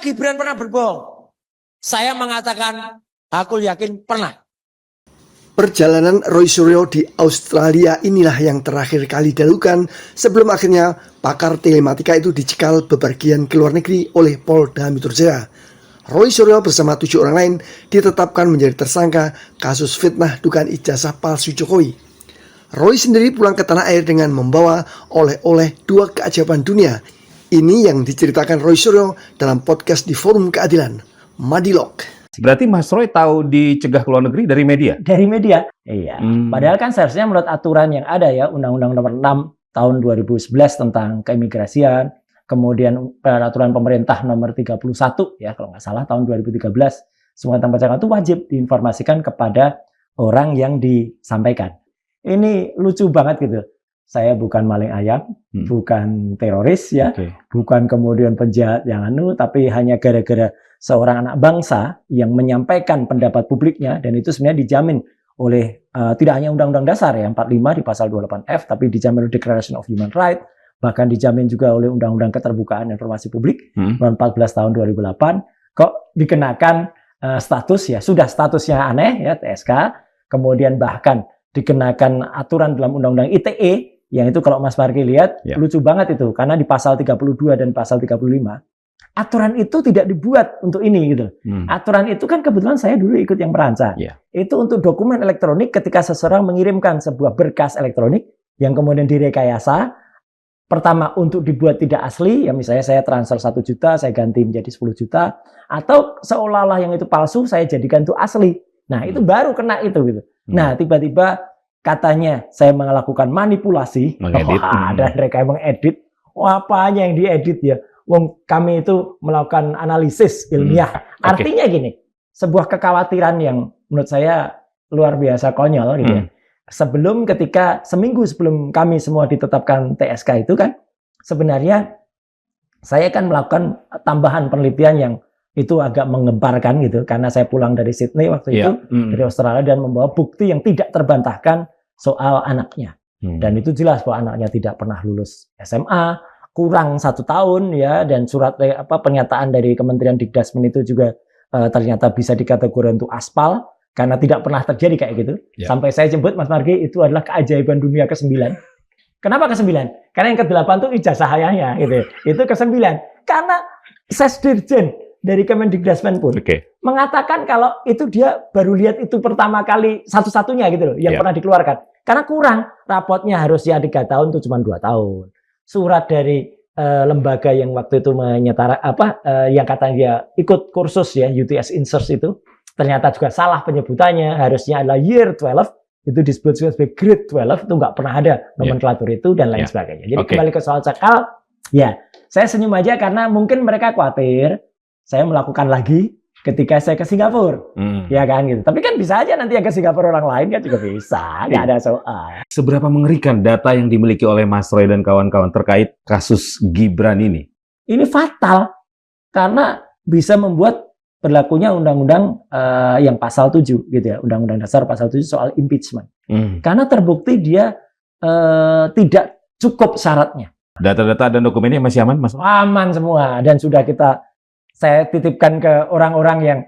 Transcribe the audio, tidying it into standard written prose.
Gibran pernah berbohong? Saya mengatakan, aku yakin pernah. Perjalanan Roy Suryo di Australia inilah yang terakhir kali dilakukan sebelum akhirnya pakar telematika itu dicekal bepergian ke luar negeri oleh Polda Metro Jaya. Roy Suryo bersama 7 orang lain ditetapkan menjadi tersangka kasus fitnah dugaan ijazah palsu Jokowi. Roy sendiri pulang ke tanah air dengan membawa oleh-oleh 2 keajaiban dunia. Ini yang diceritakan Roy Suryo dalam podcast di Forum Keadilan, Madilog. Berarti Mas Roy tahu dicegah ke luar negeri dari media? Dari media, iya. Padahal kan seharusnya menurut aturan yang ada ya, Undang-Undang Nomor 6 tahun 2011 tentang keimigrasian, kemudian peraturan pemerintah Nomor 31 ya kalau nggak salah tahun 2013, semua tentang percakapan itu wajib diinformasikan kepada orang yang disampaikan. Ini lucu banget gitu. Saya bukan maling ayam, bukan teroris ya, bukan kemudian penjahat yang tapi hanya gara-gara seorang anak bangsa yang menyampaikan pendapat publiknya, dan itu sebenarnya dijamin oleh tidak hanya Undang-Undang Dasar ya 45 di pasal 28F, tapi dijamin oleh Declaration of Human Rights, bahkan dijamin juga oleh Undang-Undang Keterbukaan Informasi Publik nomor 14 tahun 2008. Kok dikenakan status ya, sudah statusnya aneh ya TSK, kemudian bahkan dikenakan aturan dalam Undang-Undang ITE, yang itu kalau Mas Marki lihat lucu banget itu, karena di pasal 32 dan pasal 35 aturan itu tidak dibuat untuk ini gitu. Aturan itu kan kebetulan saya dulu ikut yang merancang. Itu untuk dokumen elektronik ketika seseorang mengirimkan sebuah berkas elektronik yang kemudian direkayasa. Pertama untuk dibuat tidak asli, ya misalnya saya transfer 1 juta, saya ganti menjadi 10 juta. Atau seolah-olah yang itu palsu, saya jadikan itu asli. Nah itu baru kena itu gitu. Nah tiba-tiba katanya saya melakukan manipulasi. Dan mereka yang mengedit. Apanya yang diedit ya? Wong kami itu melakukan analisis ilmiah. Artinya gini, sebuah kekhawatiran yang menurut saya luar biasa konyol gitu ya. Sebelum ketika seminggu sebelum kami semua ditetapkan TSK itu kan, sebenarnya saya kan melakukan tambahan penelitian yang itu agak menggemparkan gitu, karena saya pulang dari Sydney waktu itu dari Australia dan membawa bukti yang tidak terbantahkan soal anaknya. Dan itu jelas bahwa anaknya tidak pernah lulus SMA, kurang 1 tahun ya, dan surat pernyataan dari Kementerian Dikdasmen itu juga ternyata bisa dikategorikan untuk aspal karena tidak pernah terjadi kayak gitu. Sampai saya jemput Mas Margi, itu adalah keajaiban dunia ke-9. Kenapa ke-9? Karena yang ke-8 itu ijazah ayahnya gitu. Itu ke-9 karena Sesdirjen dari Kemendikdasmen pun mengatakan kalau itu dia baru lihat itu pertama kali satu-satunya gitu loh yang pernah dikeluarkan. Karena kurang, rapotnya harusnya 3 tahun itu cuma 2 tahun. Surat dari lembaga yang waktu itu menyetara yang katanya dia ikut kursus ya UTS Insert itu ternyata juga salah penyebutannya, harusnya adalah year 12, itu disebut sebagai grade 12, itu nggak pernah ada nomenklatur itu dan lain sebagainya. Jadi kembali ke soal cekal, ya saya senyum aja karena mungkin mereka khawatir saya melakukan lagi ketika saya ke Singapura, ya kan gitu. Tapi kan bisa aja nanti yang ke Singapura orang lain kan juga bisa, nggak ada soal. Seberapa mengerikan data yang dimiliki oleh Mas Roy dan kawan-kawan terkait kasus Gibran ini? Ini fatal, karena bisa membuat berlakunya undang-undang yang pasal 7 gitu ya, Undang-Undang Dasar pasal 7 soal impeachment. Karena terbukti dia tidak cukup syaratnya. Data-data dan dokumennya masih aman, Mas? Aman semua, dan sudah saya titipkan ke orang-orang yang